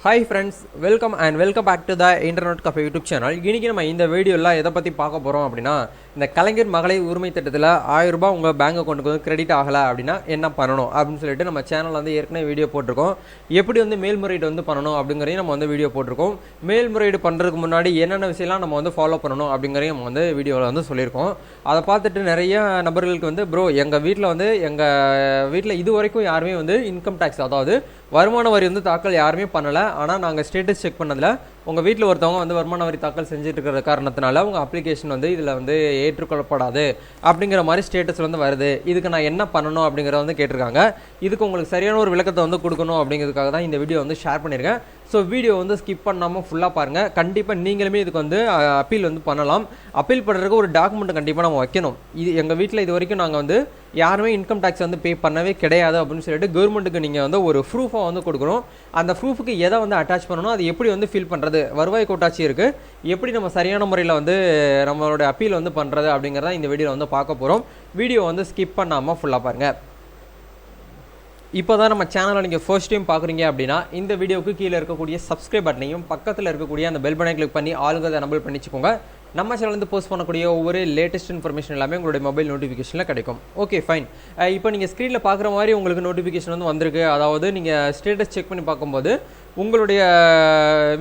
Hi friends, welcome back to the Internet Cafe YouTube channel. இன்னைக்கு நம்ம இந்த வீடியோல எதை பத்தி பார்க்க போறோம் அப்படினா இந்த கலைஞர் மகளிர் உரிமை திட்டத்துல 1000 ரூபாய் உங்க பேங்க் அக்கவுண்ட்க்கு வந்து கிரெடிட் ஆகல அப்படினா என்ன பண்ணனும் அப்படினு சொல்லிட்டு நம்ம சேனல்ல வந்து ஏற்கனவே வீடியோ போட்டுருக்கோம். எப்படி வந்து மேல்முறையீடு வந்து பண்ணனும் அப்படிங்கறதையும் நம்ம வந்து வீடியோ போட்டுருக்கோம். மேல்முறையீடு பண்றதுக்கு முன்னாடி என்னென்ன விஷயம்லாம் நம்ம வந்து ஃபாலோ பண்ணனும் அப்படிங்கறதையும் நம்ம வந்து வீடியோல வந்து சொல்லிருக்கோம். அத பார்த்துட்டு நிறைய நபர்களுக்கு வந்து bro எங்க வீட்ல இதுவரைக்கும் யாருமே வந்து இன்கம் டாக்ஸ் அதாவது வருமான வரி வந்து தாக்கல் யாருமே பண்ணல. ஆனா நாங்க ஸ்டேட்டஸ் செக் பண்ணதுல உங்க வீட்ல ஒருத்தவங்க வந்து வருமான வரி தாக்கல் செஞ்சிட்டு இருக்கிற காரணத்தினால உங்க அப்ளிகேஷன் வந்து இதுல வந்து ஏற்றுக்கொள்ளப்படாது அப்படிங்கிற மாதிரி ஸ்டேட்டஸ் வந்து வருது. இதுக்கு நான் என்ன பண்ணணும் அப்படிங்கறத வந்து கேட்டிருக்காங்க. இதுக்கு உங்களுக்கு சரியான ஒரு விளக்கத்தை வந்து கொடுக்கணும் அப்படிங்கிறதுக்காக தான் இந்த வீடியோ வந்து ஷேர் பண்ணிருக்கேன். ஸோ வீடியோ வந்து ஸ்கிப் பண்ணாமல் ஃபுல்லாக பாருங்கள். கண்டிப்பாக நீங்களுமே இதுக்கு வந்து அப்பீல் வந்து பண்ணலாம். அப்பீல் பண்ணுறதுக்கு ஒரு டாக்குமெண்ட் கண்டிப்பாக நம்ம வைக்கணும். இது எங்கள் வீட்டில் இது வரைக்கும் நாங்கள் வந்து யாருமே இன்கம் டேக்ஸ் வந்து பே பண்ணவே கிடையாது அப்படின்னு சொல்லிட்டு கவர்மெண்ட்டுக்கு நீங்கள் வந்து ஒரு ப்ரூஃபாக வந்து கொடுக்கணும். அந்த ப்ரூஃபுக்கு எதை வந்து அட்டாச் பண்ணணும், அது எப்படி வந்து ஃபில் பண்ணுறது, வருவாய் கோட்டாட்சி இருக்குது, எப்படி நம்ம சரியான முறையில் வந்து நம்மளோட அப்பீல் வந்து பண்ணுறது அப்படிங்கிறத இந்த வீடியோவில் வந்து பார்க்க போகிறோம். வீடியோ வந்து ஸ்கிப் பண்ணாமல் ஃபுல்லாக பாருங்கள். இப்போ தான் நம்ம சேனலை நீங்கள் ஃபர்ஸ்ட் டைம் பார்க்குறீங்க அப்படின்னா இந்த வீடியோவுக்கு கீழே இருக்கக்கூடிய சப்ஸ்கிரைப் பட்டனையும் பக்கத்தில் இருக்கக்கூடிய அந்த பெல் பட்டனை கிளிக் பண்ணி ஆளுங்க எனபிள் பண்ணிச்சுக்கோங்க. நம்ம சேனல்லேருந்து போஸ்ட் பண்ணக்கூடிய ஒவ்வொரு லேட்டஸ்ட் இன்ஃபர்மேஷன் எல்லாமே உங்களுடைய மொபைல் நோட்டிஃபிகேஷனில் கிடைக்கும். Okay fine. இப்போ நீங்கள் ஸ்க்ரீனில் பார்க்குற மாதிரி உங்களுக்கு நோட்டிஃபிகேஷன் வந்து வந்திருக்கு. அதாவது நீங்கள் ஸ்டேட்டஸ் செக் பண்ணி பார்க்கும்போது உங்களுடைய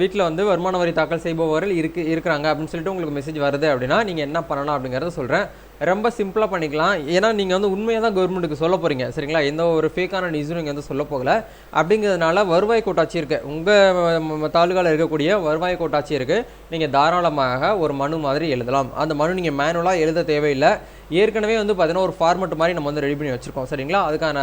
வீட்டில் வந்து வருமான வரி தாக்கல் செய்பவர்கள் இருக்கிறாங்க அப்படின்னு சொல்லிட்டு உங்களுக்கு மெசேஜ் வருது அப்படின்னா நீங்கள் என்ன பண்ணலாம் அப்படிங்கிறத சொல்கிறேன். ரொம்ப சிம்பிளாக பண்ணிக்கலாம். ஏன்னா நீங்கள் வந்து உண்மையாக தான் கவர்மெண்ட்டுக்கு சொல்ல போகிறீங்க, சரிங்களா? எந்த ஒரு ஃபேக்கான நியூஸும் நீங்கள் வந்து சொல்ல போகல. அப்படிங்கிறதுனால வருவாய் கோட்டாட்சி இருக்குது, உங்கள் தாலுகாவில் இருக்கக்கூடிய வருவாய் கோட்டாட்சி இருக்குது. நீங்கள் தாராளமாக ஒரு மனு மாதிரி எழுதலாம். அந்த மனு நீங்கள் மேனுவலாக எழுத தேவையில்லை. ஏற்கனவே வந்து பார்த்தீங்கன்னா ஒரு ஃபார்மெட் மாதிரி நம்ம வந்து ரெடி பண்ணி வச்சுருக்கோம், சரிங்களா? அதுக்கான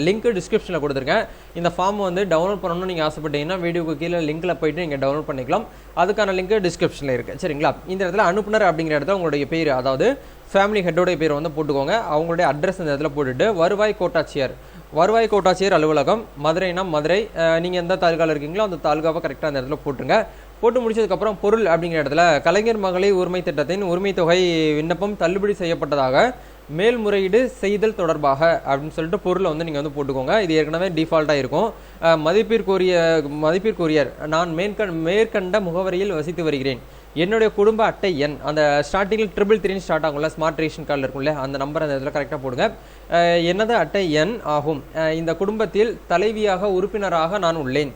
லிங்க் டிஸ்கிரிப்ஷனில் கொடுத்துருக்கேன். இந்த ஃபார்ம் வந்து டவுன்லோட் பண்ணணும்னு நீங்கள் ஆசைப்பட்டீங்கன்னா வீடியோக்கு கீழே லிங்க்கில் போய்ட்டு நீங்கள் டவுன்லோட் பண்ணிக்கலாம். அதுக்கான லிங்க் டிஸ்கிரிப்ஷனில் இருக்குது, சரிங்களா? இந்த இடத்துல அனுப்புனர் அப்படிங்கிற இடத்துல உங்களுடைய பேர், அதாவது ஃபேமிலி ஹெட்டோடைய பேர் வந்து போட்டுக்கோங்க. அவங்களுடைய அட்ரஸ் இந்த இடத்துல போட்டுட்டு வருவாய் கோட்டாட்சியர் அலுவலகம் மதுரைனா மதுரை, நீங்கள் எந்த தாலுகாவில் இருக்கீங்களோ அந்த தாலுகாவை கரெக்டாக அந்த இடத்துல போட்டுருங்க. போட்டு முடிச்சதுக்கப்புறம் பொருள் அப்படிங்கிற இடத்துல கலைஞர் மகளிர் உரிமை திட்டத்தின் உரிமை தொகை விண்ணப்பம் தள்ளுபடி செய்யப்பட்டதாக மேல்முறையீடு செய்தல் தொடர்பாக அப்படின்னு சொல்லிட்டு பொருளை வந்து நீங்கள் வந்து போட்டுக்கோங்க. இது ஏற்கனவே டிஃபால்ட்டாக இருக்கும். மதிப்பிற்குரியர் நான் மேற்கண்ட முகவரியில் வசித்து வருகிறேன். என்னுடைய குடும்ப அட்டை எண், அந்த ஸ்டார்டிங்கில் 333 ஸ்டார்ட் ஆகும்ல, ஸ்மார்ட் ரேஷன் கார்டில் இருக்கும்ல, அந்த நம்பர் அந்த இதில் கரெக்டாக போடுங்க. எனது அட்டை எண் ஆகும். இந்த குடும்பத்தில் தலைவியாக உறுப்பினராக நான் உள்ளேன்.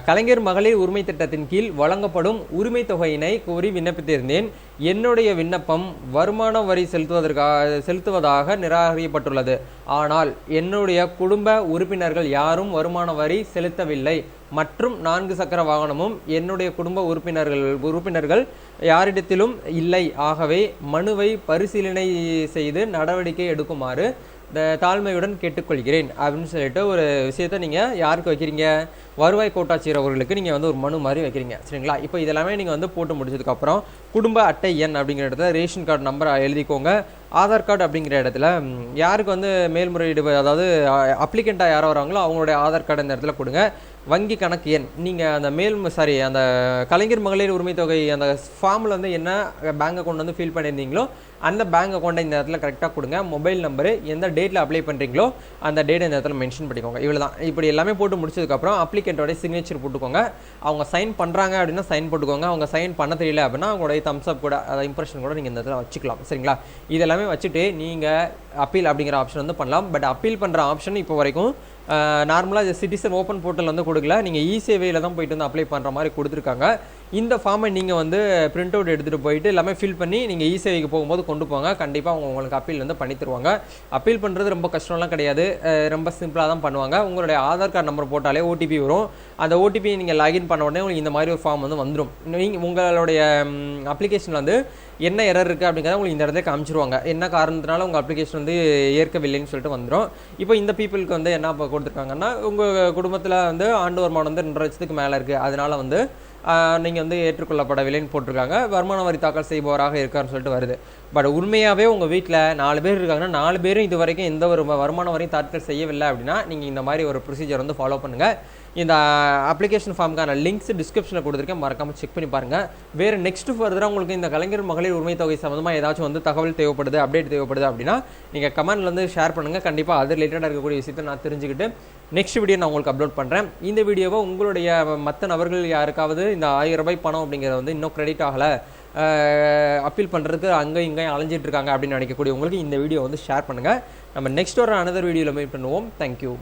கலைஞர் மகளிர் உரிமை திட்டத்தின் கீழ் வழங்கப்படும் உரிமை தொகையினை கோரி விண்ணப்பித்திருந்தேன். என்னுடைய விண்ணப்பம் வருமான வரி செலுத்துவதாக நிராகரிக்கப்பட்டுள்ளது. ஆனால் என்னுடைய குடும்ப உறுப்பினர்கள் யாரும் வருமான வரி செலுத்தவில்லை மற்றும் 4 சக்கர வாகனமும் என்னுடைய குடும்ப உறுப்பினர்கள் யாரிடத்திலும் இல்லை. ஆகவே மனுவை பரிசீலனை செய்து நடவடிக்கை எடுக்குமாறு தாழ்மையுடன் கேட்டுக்கொள்கிறேன் அப்படின்னு சொல்லிட்டு ஒரு விஷயத்த நீங்கள் யாருக்கு வைக்கிறீங்க, வருவாய் கோட்டாட்சியர் அவர்களுக்கு நீங்கள் வந்து ஒரு மனு மாதிரி வைக்கிறீங்க, சரிங்களா? இப்போ இதெல்லாமே நீங்கள் வந்து போட்டு முடிச்சதுக்கப்புறம் குடும்ப அட்டை எண் அப்படிங்கிற இடத்துல ரேஷன் கார்டு நம்பரை எழுதிக்கோங்க. ஆதார் கார்டு அப்படிங்கிற இடத்துல யாருக்கு வந்து மேல்முறையீடு, அதாவது அப்ளிகண்ட்டாக யாரோ வராங்களோ அவங்களுடைய ஆதார் கார்டு இந்த இடத்துல கொடுங்க. வங்கி கணக்கு எண், நீங்கள் அந்த கலைஞர் மகளிர் உரிமை தொகை அந்த ஃபார்மில் வந்து என்ன பேங்க் அக்கௌண்ட் வந்து ஃபில் பண்ணியிருந்தீங்களோ அந்த பேங்க் அக்கௌண்ட்டை இந்த இடத்துல கரெக்டாக கொடுங்க. மொபைல் நம்பரு, எந்த டேட்டில் அப்ளை பண்ணுறீங்களோ அந்த டேட்டை இந்த இடத்துல மென்ஷன் பண்ணிக்கோங்க. இவ்வளோ தான். இப்படி எல்லாமே போட்டு முடிச்சதுக்கப்புறம் அப்ளிகண்ட்டோட சிக்னேச்சர் போட்டுக்கோங்க. அவங்க சைன் பண்ணுறாங்க அப்படின்னா சைன் போட்டுக்கோங்க. அவங்க சைன் பண்ண தெரியல அப்படின்னா அவங்களுடைய தம்ஸ் அப் கூட, அதை இம்ப்ரெஷன் கூட நீங்கள் இந்த இடத்துல வச்சுக்கலாம், சரிங்களா? இதெல்லாமே வச்சுட்டு நீங்கள் அப்பீல் அப்படிங்கிற ஆப்ஷன் வந்து பண்ணலாம். பட் அப்பீல் பண்ணுற ஆப்ஷன் இப்போ வரைக்கும் நார்மலாக சிட்டிசன் ஓப்பன் போர்ட்டல் வந்து கொடுக்கல. நீங்கள் இ-சேவையில் தான் போயிட்டு வந்து அப்ளை பண்ணுற மாதிரி கொடுத்துருக்காங்க. இந்த ஃபார்மை நீங்கள் வந்து பிரிண்ட் அவுட் எடுத்துகிட்டு போயிட்டு எல்லாமே ஃபில் பண்ணி நீங்கள் இ-சேவைக்கு போகும்போது கொண்டு போங்க. கண்டிப்பாக அவங்க உங்களுக்கு அப்பீல் வந்து பண்ணி தருவாங்க. அப்பீல் பண்ணுறது ரொம்ப கஷ்டம்லாம் கிடையாது, ரொம்ப சிம்பிளாக தான் பண்ணுவாங்க. உங்களுடைய ஆதார் கார்டு நம்பர் போட்டாலே ஓடிபி வரும். அந்த ஓடிபி நீங்கள் லாகின் பண்ண உடனே உங்களுக்கு இந்த மாதிரி ஒரு ஃபார்ம் வந்து வந்துடும். நீங்கள் உங்களுடைய அப்ளிகேஷனில் வந்து என்ன எரர் இருக்குது அப்படிங்கிறத உங்களுக்கு இந்த இடத்துல காமிச்சிருவாங்க. என்ன காரணத்தினால உங்கள் அப்ளிகேஷன் வந்து ஏற்கவில்லைன்னு சொல்லிட்டு வந்துடும். இப்போ இந்த பீப்புளுக்கு வந்து என்ன கொடுத்துருக்காங்கன்னா, உங்கள் குடும்பத்தில் வந்து ஆண்டு வருமானம் வந்து 2.5 லட்சத்துக்கு மேலே இருக்குது, அதனால வந்து நீங்கள் வந்து ஏற்றுக்கொள்ளப்படவில்லைன்னு போட்டிருக்காங்க. வருமான வரி தாக்கல் செய்பவராக இருக்காருன்னு சொல்லிட்டு வருது. பட் உண்மையாகவே உங்கள் வீட்டில் 4 பேர் இருக்காங்கன்னா 4 பேரும் இது வரைக்கும் எந்த ஒரு வருமான வரையும் தாக்கல் செய்யவில்லை அப்படின்னா நீங்கள் இந்த மாதிரி ஒரு ப்ரொசீஜர் வந்து ஃபாலோ பண்ணுங்கள். இந்த அப்ளிகேஷன் ஃபார்முக்கான லிங்க்ஸ் டிஸ்கிரிப்ஷனில் கொடுத்துருக்கேன், மறக்காமல் செக் பண்ணி பாருங்கள். வேறு நெக்ஸ்ட் ஃபர்தராக உங்களுக்கு இந்த கலைஞர் மகளிர் உரிமை தொகை சம்மந்தமாக ஏதாச்சும் வந்து தகவல் தேவைப்படுது, அப்டேட் தேவைப்படுது அப்படின்னா நீங்கள் கமெண்ட்லேருந்து ஷேர் பண்ணுங்கள். கண்டிப்பாக அது ரிலேட்டடாக இருக்கக்கூடிய விஷயத்தை நான் தெரிஞ்சுக்கிட்டு நெக்ஸ்ட் வீடியோ நான் உங்களுக்கு அப்லோட் பண்ணுறேன். இந்த வீடியோவை உங்களுடைய மற்ற நபர்கள் யாருக்காவது இந்த 1000 ரூபாய் பணம் அப்படிங்கிறது வந்து இன்னும் கிரெடிட் ஆகலை, அப்பீல் பண்ணுறதுக்கு அங்கே இங்கே அலைஞ்சிட்டு இருக்காங்க அப்படின்னு நினைக்கக்கூடிய உங்களுக்கு இந்த வீடியோ வந்து ஷேர் பண்ணுங்கள். நம்ம நெக்ஸ்ட் ஒரு அனதர் வீடியோவில் மீட் பண்ணுவோம். தேங்க்யூ.